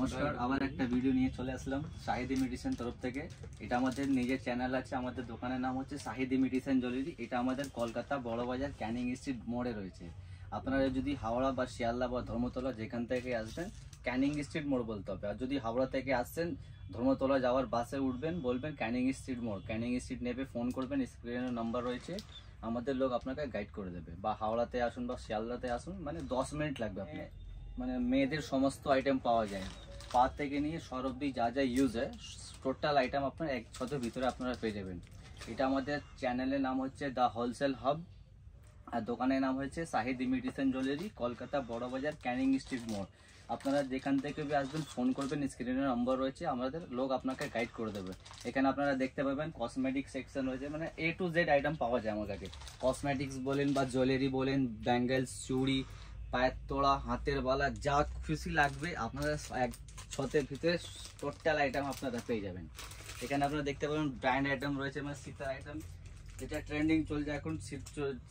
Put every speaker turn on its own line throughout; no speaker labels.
নমস্কার, আবার একটা ভিডিও নিয়ে চলে আসলাম শাহিদ ইমিটেশন তরফ থেকে। এটা আমাদের নিজের চ্যানেল আছে, আমাদের দোকানের নাম হচ্ছে শাহিদ ইমিটেশন জুয়েলারি। এটা আমাদের কলকাতা বড়বাজার ক্যানিং স্ট্রিট মোড়ে রয়েছে। আপনারা যদি হাওড়া বা শিয়ালদা বা ধর্মতলা যেখান থেকে আসবেন ক্যানিং স্ট্রিট মোড় বলতে হবে। আর যদি হাওড়া থেকে আসছেন ধর্মতলা যাওয়ার বাসে উঠবেন, বলবেন ক্যানিং স্ট্রিট মোড়, ক্যানিং স্ট্রিট নেবে ফোন করবেন, স্ক্রিনের নাম্বার রয়েছে, আমাদের লোক আপনাকে গাইড করে দেবে। বা হাওড়াতে আসুন বা শিয়ালদাতে আসুন, মানে 10 মিনিট লাগবে আপনার। মানে মেয়েদের সমস্ত আইটেম পাওয়া যায়, পা থেকে নিয়ে সর অব্দি যা যা ইউজ হয় টোটাল আইটেম আপনার এক ছতের ভিতরে আপনারা পেয়ে যাবেন। এটা আমাদের চ্যানেলের নাম হচ্ছে দ্য হোলসেল হাব, আর দোকানের নাম হচ্ছে Shahid imitation jewellery, Kolkata Burrabazar Canning street মোড়। আপনারা যেখান থেকে আসবেন ফোন করবেন, স্ক্রিনের নম্বর রয়েছে, আমাদের লোক আপনাকে গাইড করে দেবে। এখানে আপনারা দেখতে পাবেন কসমেটিক সেকশন রয়েছে, মানে A to Z আইটেম পাওয়া যায় আমার কাছে। কসমেটিক্স বলেন বা জুয়েলারি বলেন, ব্যাঙ্গেলস, চুড়ি, পায়ের তোড়া, হাতের বালা, যা খুশি লাগবে আপনারা এক ছতের ভিতরে টোটাল আইটেম আপনারা পেয়ে যাবেন। এখানে আপনারা দেখতে পাবেন ব্র্যান্ড আইটেম রয়েছে, মানে শীতের আইটেম যেটা ট্রেন্ডিং চলছে এখন,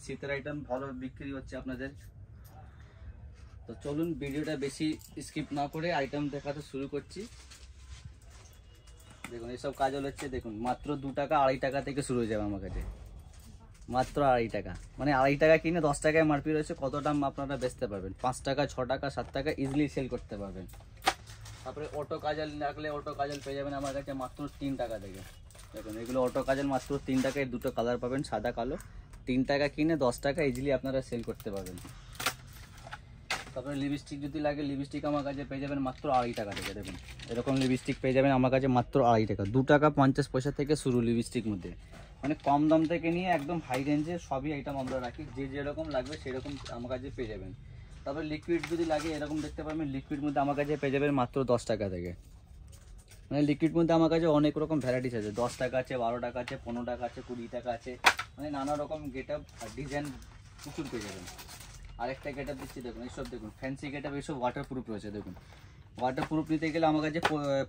শীতের আইটেম ভালো বিক্রি হচ্ছে আপনাদের। তো চলুন ভিডিওটা বেশি স্কিপ না করে আইটেম দেখাতে শুরু করছি। দেখুন এইসব কাজল হচ্ছে, দেখুন মাত্র 2 টাকা 2.5 টাকা থেকে শুরু হয়ে যাবে আমার কাছে, মাত্র 2.5 টাকা। মানে 2.5 টাকা কিনে 10 টাকায় মারপি রয়েছে, কত দাম আপনারা বেচতে পারবেন? 5 টাকা 6 টাকা 7 টাকা ইজিলি সেল করতে পারবেন। তারপরে অটো কাজল রাখলে অটো কাজল পেয়ে যাবেন আমার কাছে মাত্র 3 টাকা থেকে। দেখুন এগুলো অটো কাজল মাত্র 3 টাকায়, দুটো কালার পাবেন, সাদা কালো। 3 টাকা কিনে 10 টাকা ইজিলি আপনারা সেল করতে পারবেন। তারপরে লিপস্টিক যদি লাগে, লিপস্টিক আমার কাছে পেয়ে যাবেন মাত্র 2.5 টাকা থেকে। দেখুন এরকম লিপস্টিক পেয়ে যাবেন আমার কাছে মাত্র 2.5 টাকা। 2 টাকা 50 পয়সা থেকে শুরু লিপস্টিক মধ্যে, মানে কম দাম থেকে নিয়ে একদম হাই রেঞ্জের সবই আইটেম আমরা রাখি, যে যেরকম লাগবে সেরকম আমার কাছে পেয়ে যাবেন। তারপরে লিকুইড যদি লাগে এরকম দেখতে পাবেন, লিকুইড মধ্যে আমার কাছে পেয়ে যাবেন মাত্র 10 টাকা থেকে। মানে লিকুইড মধ্যে আমার কাছে অনেক রকম ভ্যারাইটিস আছে, 10 টাকা আছে, 12 টাকা আছে, 15 টাকা আছে, 20 টাকা আছে, মানে নানা রকম গেট আপ আর ডিজাইন প্রচুর পেয়ে যাবেন। আরেকটা গেট আপ দিচ্ছি, দেখুন এইসব, দেখুন ফ্যান্সি গেট আপ, এইসব ওয়াটারপ্রুফ রয়েছে। দেখুন ওয়াটারপ্রুফ নিতে গেলে আমার কাছে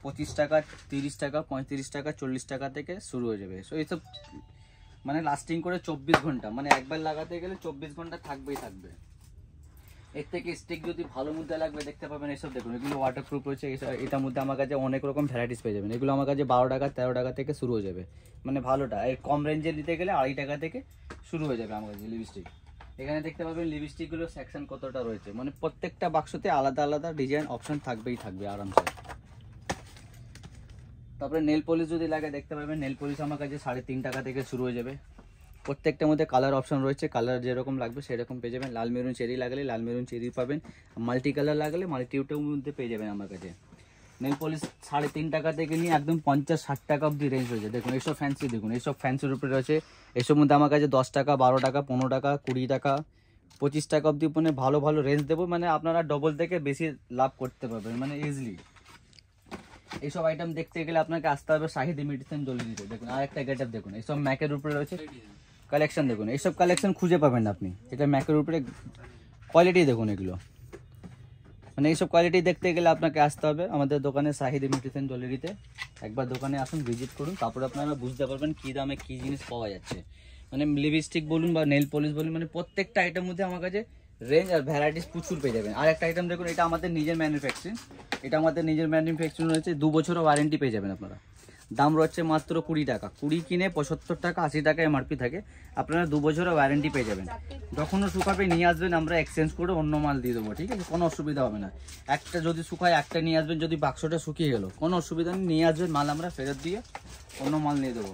25 টাকা, 30 টাকা, 35 টাকা, 40 টাকা থেকে শুরু হয়ে যাবে। সো এইসব মানে লাস্টিং করে 24 ঘন্টা, মানে একবার লাগাতে গেলে 24 ঘন্টা থাকবেই থাকবে। এর থেকে স্টিক যদি ভালো মধ্যে লাগবে দেখতে পাবেন এইসব, দেখুন এগুলো ওয়াটারপ্রুফ রয়েছে। এটার মধ্যে আমার কাছে অনেক রকম ভ্যারাইটিস পেয়ে যাবেন। এগুলো আমার কাছে 12 টাকা 13 টাকা থেকে শুরু হয়ে যাবে, মানে ভালোটা। এর কম রেঞ্জে নিতে গেলে 2.5 টাকা থেকে শুরু হয়ে যাবে আমার কাছে লিপস্টিক। এখানে দেখতে পাবেন লিপস্টিকগুলো সেকশন কতটা রয়েছে, মানে প্রত্যেকটা বাক্সতে আলাদা আলাদা ডিজাইন অপশন থাকবেই থাকবে আরামসে। তারপরে নেল পলিশ যদি লাগে দেখতে পাবেন, নেল পলিশ আমার কাছে 3.5 টাকা থেকে শুরু হয়ে যাবে। প্রত্যেকটার মধ্যে কালার অপশন রয়েছে, কালার যেরকম লাগবে সেরকম পেয়ে যাবেন। লাল মেরুন চেরি লাগলে লাল মেরুন চেরি পাবেন, মাল্টি কালার লাগলে মাল্টিউটের মধ্যে পেয়ে যাবেন আমার কাছে। নেল পলিশ 3.5 টাকা থেকে নিয়ে একদম 50-60 টাকা অব্দি রেঞ্জ রয়েছে। দেখুন এইসব ফ্যান্সি, দেখুন এইসব ফ্যান্সির উপরে রয়েছে। এসব মধ্যে আমার কাছে 10 টাকা, 12 টাকা, 15 টাকা, 20 টাকা, 25 টাকা অব্দি মানে ভালো ভালো রেঞ্জ দেবো, মানে আপনারা ডবল থেকে বেশি লাভ করতে পারবেন মানে ইজিলি। এইসব আইটেম দেখতে গেলে আপনাকে আসতে হবে শাহিদ ইমিটেশন জুয়েলারিতে। দেখুন আর একটা গেট আপ, দেখুন এইসব ম্যাকের উপরে রয়েছে কালেকশন, দেখুন এইসব কালেকশন খুঁজে পাবেন না আপনি। এটা ম্যাকের উপরে কোয়ালিটি দেখুন এগুলো, মানে এইসব কোয়ালিটি দেখতে গেলে আপনাকে আসতে হবে আমাদের দোকানে শাহিদ ইমিটেশন জুয়েলারিতে। একবার দোকানে আসুন, ভিজিট করুন, তারপরে আপনারা বুঝতে পারবেন কী দামে কী জিনিস পাওয়া যাচ্ছে। মানে লিপস্টিক বলুন বা নেল পলিশ বলুন, মানে প্রত্যেকটা আইটেম মধ্যে আমার কাছে রেঞ্জ আর ভ্যারাইটিস প্রচুর পেয়ে যাবেন। আর একটা আইটেম দেখুন, এটা আমাদের নিজের ম্যানুফ্যাকচারিং, এটা আমাদের নিজের ম্যানুফ্যাকচারিং রয়েছে, 2 বছরের ওয়ারেন্টি পেয়ে যাবেন আপনারা। দাম রয়েছে মাত্র 20 টাকা, 20 কিনে 75 টাকা 80 টাকা এমআরপি থাকে, আপনারা 2 বছরের ওয়ারেন্টি পেয়ে যাবেন। যখনও শুকাবে নিয়ে আসবেন, আমরা এক্সচেঞ্জ করে অন্য মাল দিয়ে দেবো, ঠিক আছে? কোনো অসুবিধা হবে না। একটা যদি শুকায় একটা নিয়ে আসবেন, যদি বাক্সটা শুকিয়ে গেল কোনো অসুবিধা নেই, নিয়ে আসবেন মাল, আমরা ফেরত দিয়ে অন্য মাল নিয়ে দেবো।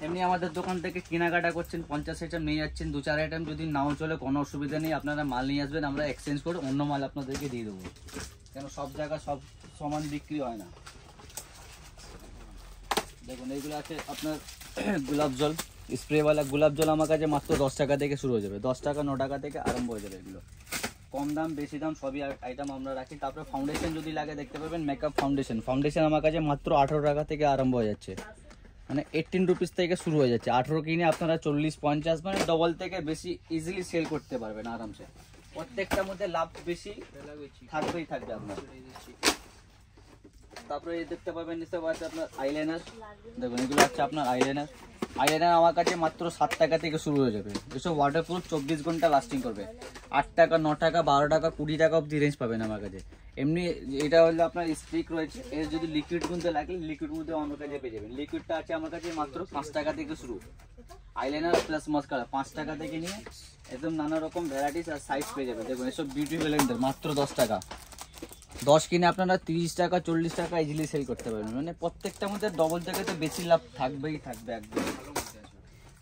এমনি আমাদের দোকান থেকে কেনাকাটা করছেন, 50 আইটেম নিয়ে যাচ্ছেন, 2-4 আইটেম যদি নাও চলে কোনো অসুবিধা নেই, আপনারা মাল নিয়ে আসবেন, আমরা এক্সচেঞ্জ করে অন্য মাল আপনাদেরকে দিয়ে দেবো, কেন সব জায়গায় সব সমান বিক্রি হয় না। দেখুন এইগুলো আছে আপনার গোলাপ জল, স্প্রেওয়ালা গোলাপ জল আমার কাছে মাত্র 10 টাকা থেকে শুরু হয়ে যাবে, 10 টাকা 9 টাকা থেকে আরম্ভ হয়ে যাবে। এগুলো কম দাম বেশি দাম সবই আইটেম আমরা রাখি। তারপরে ফাউন্ডেশন যদি লাগে দেখতে পাবেন, মেকআপ ফাউন্ডেশন, ফাউন্ডেশন আমার কাছে মাত্র 18 টাকা থেকে আরম্ভ হয়ে যাচ্ছে, মানে 18 রুপিস থেকে শুরু হয়ে যাচ্ছে। 18 কিনে আপনারা 40-50 মানে ডবল থেকে বেশি ইজিলি সেল করতে পারবেন আরামসে। প্রত্যেকটার মধ্যে লাভ বেশি থাকবেই থাকবে আপনার। তারপরে দেখতে পাবেন এসব আছে আপনার আইলাইনার, দেখুন এগুলো হচ্ছে আপনার আইলাইনার, আইলাইনার আমার কাছে মাত্র 7 টাকা থেকে শুরু হয়ে যাবে। এসব ওয়াটারপ্রুফ 24 ঘন্টা লাস্টিং করবে। 8 টাকা, 9 টাকা, 12 টাকা, 20 টাকা অব্দি রেঞ্জ পাবেন আমার কাছে। এমনি এটা হলো আপনার স্টিক রয়েছে, এর যদি লিকুইড মধ্যে লাগলে লিকুইড মধ্যে আমার কাছে পেয়ে যাবেন। লিকুইডটা আছে আমার কাছে মাত্র 5 টাকা থেকে শুরু। আইলাইনার প্লাস মাস্কারা 5 টাকা থেকে নিয়ে একদম নানা রকম ভ্যারাইটিস আর সাইজ পেয়ে যাবেন। দেখুন এসব বিউটি ব্লেন্ডার মাত্র 10 টাকা। 10 কিনে আপনারা 30 টাকা 40 টাকা ইজিলি সেল করতে পারবেন। মানে প্রত্যেকটার মধ্যে ডবল থেকে তো বেশি লাভ থাকবেই থাকবে একদম।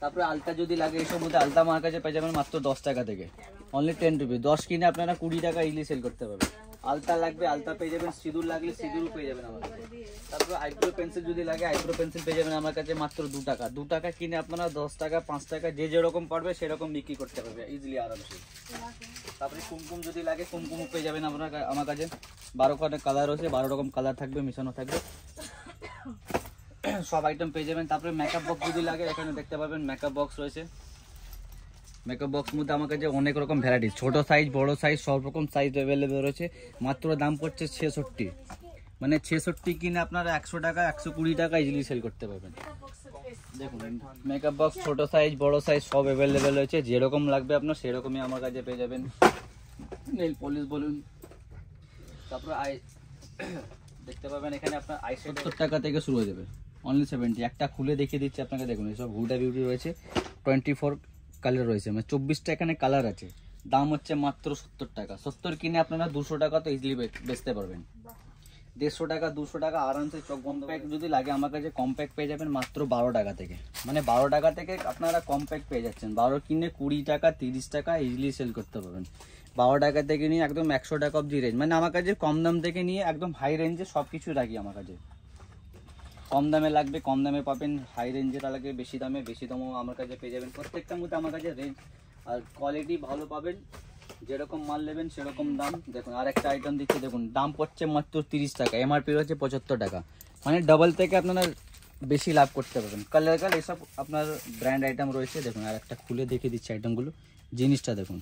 তারপরে আলতা যদি লাগে এইসব মধ্যে আলতা আমার কাছে পেয়ে যাবেন মাত্র 10 টাকা থেকে, অনলি 10 রুপি। 10 কিনে আপনারা 20 টাকা ইজিলি সেল করতে পারবেন। আলতা লাগবে আলতা পেয়ে যাবেন, সিঁদুর লাগলে সিঁদুরও পেয়ে যাবেন আমার কাছে। তারপরে আইব্রো পেন্সিল যদি লাগে আইব্রো পেন্সিল পেয়ে যাবেন আমার কাছে মাত্র 2 টাকা। 2 টাকা কিনে আপনারা 10 টাকা 5 টাকা যে যেরকম পারবে সেরকম বিক্রি করতে পারবে ইজিলি আরামসে। তারপরে কুমকুম যদি লাগে কুমকুমও পেয়ে যাবেন আপনারা আমার কাছে। 12 রকমের কালার রয়েছে, 12 রকম কালার থাকবে, মিশানো থাকবে, সব আইটেম পেয়ে যাবেন। তারপরে মেকআপ বক্স যদি লাগে এখানে দেখতে পাবেন মেকআপ বক্স রয়েছে। মেকআপ বক্স মধ্যে আমার কাছে অনেক রকম ভ্যারাইটি, ছোট সাইজ বড় সাইজ সব রকম সাইজ অ্যাভেলেবেল রয়েছে। মাত্র দাম পড়ছে 66। মানে 66 কিনে আপনারা 100 টাকা 120 টাকা ইজিলি সেল করতে পারবেন। দেখুন মেকআপ বক্স ছোট সাইজ বড় সাইজ সব অ্যাভেলেবেল রয়েছে, যেরকম লাগবে আপনার সেরকমই আমার কাছে পেয়ে যাবেন। নেল পলিশ বলুন, তারপর দেখতে পাবেন এখানে আপনার 70 টাকা থেকে শুরু হয়ে যাবে, অনলি 70। একটা খুলে দেখিয়ে দিচ্ছি আপনাকে। দেখুন এসব হুডা বিউটি রয়েছে, 24 কালার রয়েছে, মানে 24টা এখানে কালার আছে। দাম হচ্ছে মাত্র 70 টাকা। 70 কিনে আপনারা 200 টাকা তো ইজিলি বেচতে পারবেন। 150 টাকা 200 টাকা আরামসে চোখ বন্ধ। প্যাক যদি লাগে আমার কাছে কম্প্যাক্ট পেয়ে যাবেন মাত্র 12 টাকা থেকে। মানে 12 টাকা থেকে আপনারা কম্প্যাক্ট পেয়ে যাচ্ছেন। 12 কিনে 20 টাকা 30 টাকা ইজিলি সেল করতে পারবেন। 12 টাকা থেকে নিয়ে একদম 100 টাকা অব্দি রেঞ্জ। মানে আমার কাছে কম দাম থেকে নিয়ে একদম হাই রেঞ্জে সব কিছু রাখি আমার কাছে। কম দামে লাগবে কম দামে পাবেন, হাই রেঞ্জের লাগে বেশি দামে বেশি দামও আমার কাছে পেয়ে যাবেন। প্রত্যেকটার মধ্যে আমার কাছে রেঞ্জ আর কোয়ালিটি ভালো পাবেন, যেরকম মাল নেবেন সেরকম দাম। দেখুন আর একটা আইটেম দিচ্ছি, দেখুন দাম পড়ছে মাত্র 30 টাকা, এমআরপি হচ্ছে 75 টাকা। মানে ডাবল থেকে আপনারা বেশি লাভ করতে পারবেন। কালার এসব আপনার ব্র্যান্ড আইটেম রয়েছে। দেখুন আর একটা খুলে দেখিয়ে দিচ্ছি আইটেমগুলো, জিনিসটা দেখুন।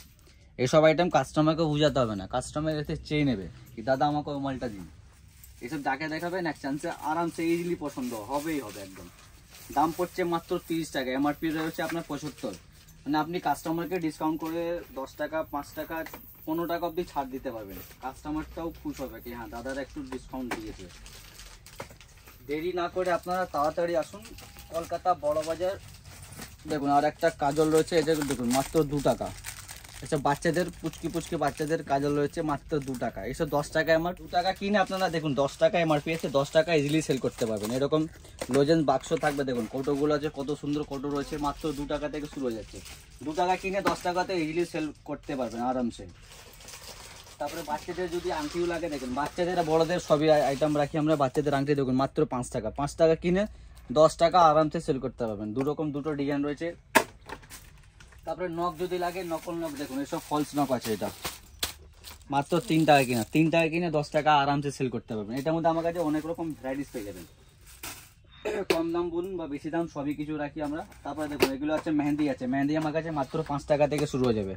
এসব আইটেম কাস্টমারকে বোঝাতে হবে না, কাস্টমার এতে চেয়ে নেবে কি দাদা আমাকে ওই মালটা দিন। এসব যাকে দেখাবেন এক চান্সে আরামসে ইজিলি পছন্দ হবেই হবে একদম। দাম পড়ছে মাত্র 30 টাকা, এমআরপি রয়েছে আপনার 75। মানে আপনি কাস্টমারকে ডিসকাউন্ট করে 10 টাকা 5 টাকা 15 টাকা অব্দি ছাড় দিতে পারবেন। কাস্টমারটাও খুশ হবে কি হ্যাঁ দাদারা একটু ডিসকাউন্ট দিয়েছে। দেরি না করে আপনারা তাড়াতাড়ি আসুন কলকাতা বড় বাজার। দেখুন আর একটা কাজল রয়েছে, এটা দেখুন মাত্র 2 টাকা। আচ্ছা বাচ্চাদের পুচকি পুচকি বাচ্চাদের কাজল রয়েছে মাত্র 2 টাকা। এসব 10 টাকা আমার 2 টাকা কিনে আপনারা দেখুন 10 টাকা এমআরপি আছে, 10 টাকা ইজিলি সেল করতে পারবেন। এরকম লোজেন্স বাক্স থাকবে, দেখুন কৌটোগুলো আছে কত সুন্দর কৌটো রয়েছে, মাত্র 2 টাকা থেকে শুরু হয়ে যাচ্ছে। 2 টাকা কিনে 10 টাকাতে ইজিলি সেল করতে পারবেন আরামসে। তারপরে বাচ্চাদের যদি আংটিও লাগে দেখুন, বাচ্চাদের বড়দের সবই আইটেম রাখি আমরা। বাচ্চাদের আংটি দেখুন মাত্র 5 টাকা, 5 টাকা কিনে 10 টাকা আরামসে সেল করতে পারবেন। দুটো ডিজাইন রয়েছে। তারপরে নখ যদি লাগে নকল নখ দেখুন, এসব ফলস নখ আছে, এটা মাত্র 3 টাকা কিনা। 3 টাকা কিনে 10 টাকা আরামসে সেল করতে পারবেন। এটার মধ্যে আমার কাছে অনেক রকম ভ্যারাইটিস পেয়ে যাবেন, কম দাম বলুন বা বেশি দাম সবই কিছু রাখি আমরা। তারপরে দেখুন এগুলো আছে মেহেন্দি আছে, মেহেন্দি আমার কাছে মাত্র 5 টাকা থেকে শুরু হয়ে যাবে।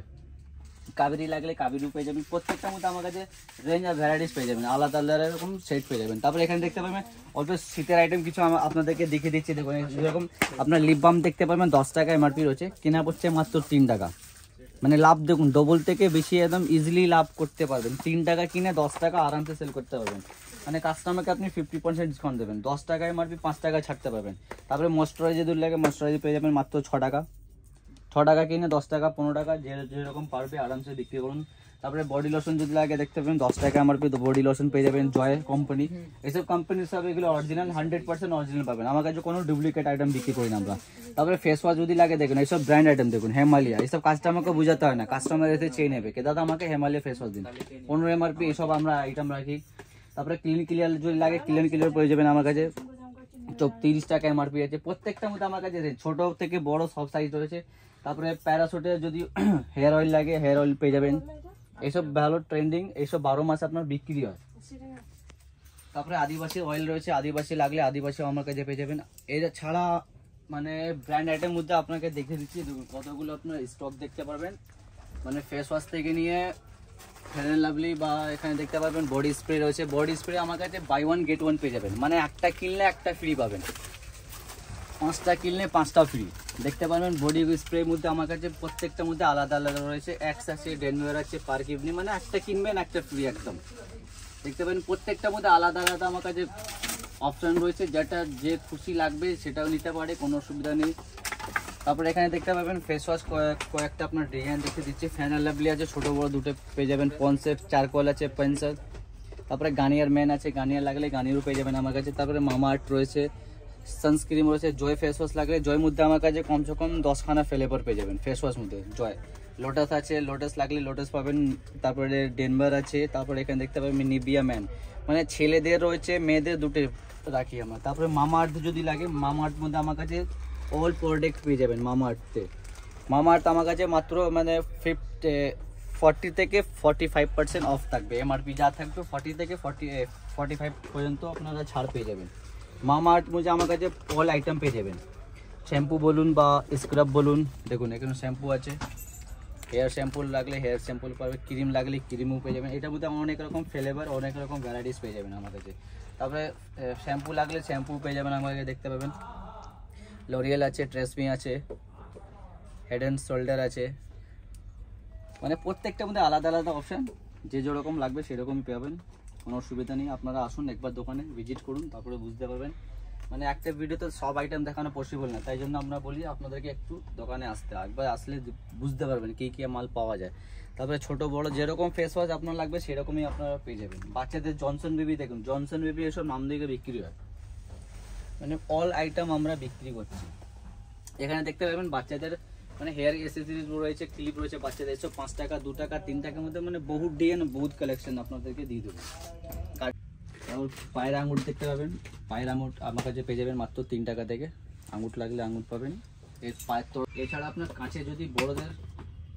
কাবেরি লাগলে কাবেরিও পেয়ে যাবেন। প্রত্যেকটার মধ্যে আমার কাছে রেঞ্জ আর ভ্যারাইটিস পেয়ে যাবেন, আলাদা আলাদা এরকম সেট পেয়ে যাবেন। তারপরে এখানে দেখতে পাবেন অল্প শীতের আইটেম কিছু আপনাদেরকে দেখিয়ে দিচ্ছি। দেখুন যেরকম আপনার লিপ বাম দেখতে পাবেন 10 টাকা এমআরপি রয়েছে, কেনা পড়ছে মাত্র 3 টাকা। মানে লাভ দেখুন ডবল থেকে বেশি একদম ইজিলি লাভ করতে পারবেন। 3 টাকা কিনে 10 টাকা আরামসে সেল করতে পারবেন। মানে কাস্টমারকে আপনি 50% ডিসকাউন্ট দেবেন, 10 টাকা এমআরপি 5 টাকা ছাড়তে পারবেন। তারপরে ময়েশ্চারাইজার যদি লাগে ময়েশ্চারাইজার পেয়ে যাবেন মাত্র 6 টাকা। 6 টাকা কিনে 10 টাকা 15 টাকা যেরকম পারবে আরামসে বিক্রি করুন। তারপরে বডি লোশন যদি লাগে দেখতে পাবেন 10 টাকা এমআরপি বডি লোশন পেয়ে যাবেন, জয় কোম্পানি। এইসব কোম্পানির সব এগুলো অরিজিনাল 100% অরিজিনাল পাবেন, আমার কাছে কোনো ডুপ্লিকেট আইটেম বিক্রি করি না আমরা। তারপরে ফেস ওয়াশ যদি লাগে দেখুন এইসব ব্র্যান্ড আইটেম দেখুন, হিমালয়া। এইসব কাস্টমারকে বোঝাতে হয় না, কাস্টমার এসে চেয়ে নেবে কে দাদা আমাকে হিমালয়া ফেস ওয়াশ দিন, 15 এমআরপি এইসব আমরা আইটেম রাখি। তারপরে ক্লিন ক্লিয়ার যদি লাগে ক্লিন ক্লিয়ার পেয়ে যাবেন আমার কাছে 30 টাকা এমআরপি আছে। প্রত্যেকটার মধ্যে আমার কাছে ছোট থেকে বড় সব সাইজ রয়েছে। তারপরে প্যারাশুটের যদি হেয়ার অয়েল লাগে হেয়ার অয়েল পেয়ে যাবেন। এইসব ভালো ট্রেন্ডিং, এইসব 12 মাস আপনার বিক্রি হয়। তারপরে আদিবাসী অয়েল রয়েছে, আদিবাসী লাগলে আদিবাসী আমার কাছে পেয়ে যাবেন। এটা ছাড়া মানে ব্র্যান্ড আইটেম মধ্যে আপনাকে দেখে দিচ্ছি দেখুন কতগুলো আপনার স্টক দেখতে পারবেন। মানে ফেস ওয়াশ থেকে নিয়ে ফেয়ার অ্যান্ড লাভলি বা এখানে দেখতে পাবেন বডি স্প্রে রয়েছে। বডি স্প্রে আমার কাছে বাই 1 গেট 1 পেয়ে যাবেন, মানে একটা কিনলে একটা ফ্রি পাবেন। 5টা কিনলে 5টা ফ্রি। দেখতে পারবেন বডি স্প্রের মধ্যে আমার কাছে প্রত্যেকটার মধ্যে আলাদা আলাদা রয়েছে। এক্স আছে, ডেনভার আছে, পার্ক ইভনিং, মানে একটা কিনবেন একটা ফ্রি একদম। দেখতে পাবেন প্রত্যেকটার মধ্যে আলাদা আলাদা আমার কাছে অপশান রয়েছে, যেটা যে খুশি লাগবে সেটাও নিতে পারে, কোনো অসুবিধা নেই। তারপরে এখানে দেখতে পাবেন ফেস ওয়াশ কয়েকটা আপনার ডিজাইন দেখতে দিচ্ছি। ফ্যানাল লাভলি আছে, ছোটো বড়ো দুটো পেয়ে যাবেন। পন্সের চারকোল আছে, পেন্সিল। তারপরে গার্নিয়ার ম্যান আছে, গার্নিয়ার লাগলে গার্নিয়ারও পেয়ে যাবেন আমার কাছে। তারপরে মামা আর্থ রয়েছে, সানস্ক্রিন রয়েছে, জয় ফেস ওয়াশ লাগলে জয়ের মধ্যে আমার কাছে কমসে কম 10খানা ফ্লেভার পেয়ে যাবেন ফেস ওয়াশ মধ্যে। জয় লোটাস আছে, লোটাস লাগলে লোটাস পাবেন। তারপরে ডেনভার আছে। তারপরে এখানে দেখতে পাবেন নিভিয়া ম্যান, মানে ছেলেদের রয়েছে মেয়েদের দুটো রাখি আমার। তারপরে মামা আর্থ যদি লাগে, মামা আর্থ মধ্যে আমার কাছে অল প্রোডাক্ট পেয়ে যাবেন মামা আর্থে। মামা আর্থ আমার কাছে মাত্র মানে 40 থেকে 45% অফ থাকবে। এমআরপি যা থাকবে 40 থেকে 45 পর্যন্ত আপনারা ছাড় পেয়ে যাবেন। মামা আর্থ মধ্যে আমার কাছে অল আইটেম পেয়ে যাবেন। শ্যাম্পু বলুন বা স্ক্রাব বলুন, দেখুন এখানে শ্যাম্পু আছে, হেয়ার শ্যাম্পু লাগলে হেয়ার শ্যাম্পু পাবে, ক্রিম লাগলে ক্রিমও পেয়ে যাবেন। এটার মধ্যে অনেক রকম ফ্লেভার, অনেক রকম ভ্যারাইটিস পেয়ে যাবেন আমার কাছে। তারপরে শ্যাম্পু লাগলে শ্যাম্পু পেয়ে যাবেন আমার কাছে। দেখতে পাবেন লরিয়েল আছে, ট্রেসমি আছে, হেড অ্যান্ড শোল্ডার আছে, মানে প্রত্যেকটার মধ্যে আলাদা আলাদা অপশান, যে যেরকম লাগবে সেরকমই পাবেন, কোনো অসুবিধা নেই। আপনারা আসুন একবার দোকানে ভিজিট করুন, তারপরে বুঝতে পারবেন। মানে একটা ভিডিওতে সব আইটেম দেখানো পসিবল না, তাই জন্য আমরা বলি আপনাদেরকে একটু দোকানে আসতে, একবার আসলে বুঝতে পারবেন কী কী মাল পাওয়া যায়। তারপরে ছোট বড় যেরকম ফেস ওয়াশ আপনার লাগবে সেরকমই আপনারা পেয়ে যাবেন। বাচ্চাদের জনসন বেবি, দেখুন জনসন বেবি এসব নাম দিয়ে বিক্রি হয়, মানে অল আইটেম আমরা বিক্রি করছি। এখানে দেখতে পাবেন বাচ্চাদের মানে হেয়ার এসেসরিজ রয়েছে, ক্লিপ রয়েছে বাচ্চাদের, এসব 5 টাকা 2 টাকা 3 টাকার মধ্যে মানে বহু ডিজাইন বহুত কালেকশন আপনাদেরকে দিয়ে দেবো। পায়ের আঙুর দেখতে পাবেন, পায়ের আঙুর আমার কাছে পেয়ে যাবেন মাত্র 3 টাকা থেকে। আঙুর লাগলে আঙুর পাবেন। এর পায়ের তো এছাড়া আপনার কাঁচে যদি বড়োদের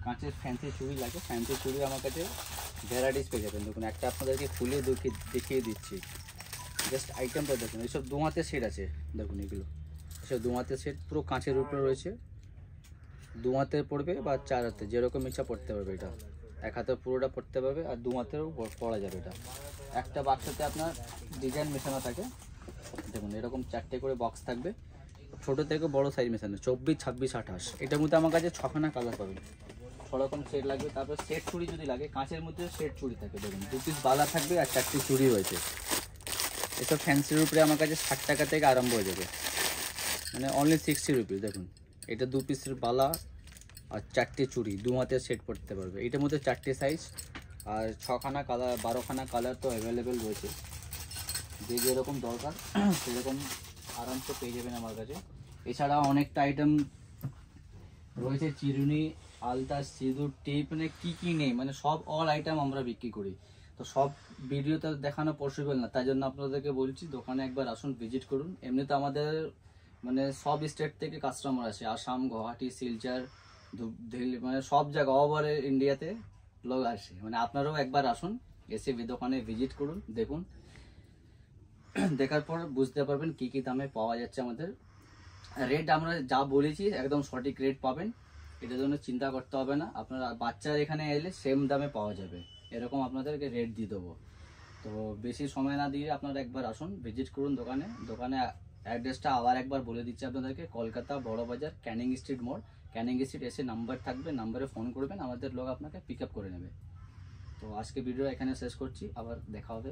কাঁচের ফ্যান্সি চুড়ি লাগে, ফ্যান্সি চুড়ি আমার কাছে ভ্যারাইটিস পেয়ে যাবেন। দেখুন একটা আপনাদেরকে খুলে দেখিয়ে দিচ্ছি, জাস্ট আইটেমটা দেখুন। এইসব 2 হাতের সেট আছে, দেখুন এগুলো এসব 2 হাতের সেট, পুরো কাঁচের উপরে রয়েছে। 2 হাতের পড়বে বা 4 হাতে, যেরকম ইচ্ছা পড়তে পারবে। এটা 1 হাতে পুরোটা পড়তে পারবে আর 2 হাতেরও পড়া যাবে। এটা একটা বাক্সতে আপনার ডিজাইন মেশানো থাকে, দেখুন এরকম 4টে করে বক্স থাকবে, ছোটো থেকে বড় সাইজ মেশানো, 24, 26, 28। এটার মধ্যে আমার কাছে 6খানা কালার পাবেন, 6 রকম সেট লাগবে। তারপর সেট চুড়ি যদি লাগে, কাঁচের মধ্যে সেট চুড়ি থাকে, দেখুন 2 পিস বালা থাকবে আর 4টি চুড়ি রয়েছে। এসব ফ্যান্সির উপরে আমার কাছে 60 টাকা থেকে আরম্ভ হয়ে যাবে, মানে অনলি 60 রুপিস। দেখুন এটা 2 পিসের বালা আর 4টে চুড়ি, 2 হাতের সেট পড়তে পারবে। এটার মধ্যে 4টে সাইজ আর 6খানা কালার, 12খানা কালার তো অ্যাভেলেবেল রয়েছে। যে যেরকম দরকার সেরকম আরামসে পেয়ে যাবেন আমার কাছে। এছাড়া অনেকটা আইটেম রয়েছে, চিরুনি, আলতা, সিঁদুর, টেপ, মানে কী নেই, মানে সব অল আইটেম আমরা বিক্রি করি। তো সব ভিডিওতে দেখানো পসিবল না, তাই জন্য আপনাদেরকে বলছি দোকানে একবার আসুন, ভিজিট করুন। এমনিতে আমাদের মানে সব স্টেট থেকে কাস্টমার আসে, আসাম, গুয়াহাটি, শিলচর, দিল্লি, মানে সব জায়গা ওভার ইন্ডিয়াতে লোক আসে। মানে আপনারাও একবার আসুন, এসে দোকানে ভিজিট করুন, দেখুন, দেখার পর বুঝতে পারবেন কি কি দামে পাওয়া যাচ্ছে। আমাদের রেট আমরা যা বলেছি একদম সঠিক রেট পাবেন, এটার জন্য চিন্তা করতে হবে না। আপনারা বাচ্চার এখানে এলে সেম দামে পাওয়া যাবে, এরকম আপনাদেরকে রেট দিয়ে দেবো। তো বেশি সময় না দিয়ে আপনারা একবার আসুন, ভিজিট করুন দোকানে। দোকানে অ্যাড্রেসটা আবার একবার বলে দিচ্ছি আপনাদেরকে, কলকাতা বড়বাজার, ক্যানিং স্ট্রিট মোড়। ক্যানিং স্ট্রিট এসে নাম্বার থাকবে, নাম্বারে ফোন করবেন, আমাদের লোক আপনাকে পিক আপ করে নেবে। তো আজকে ভিডিও এখানে শেষ করছি, আবার দেখা হবে।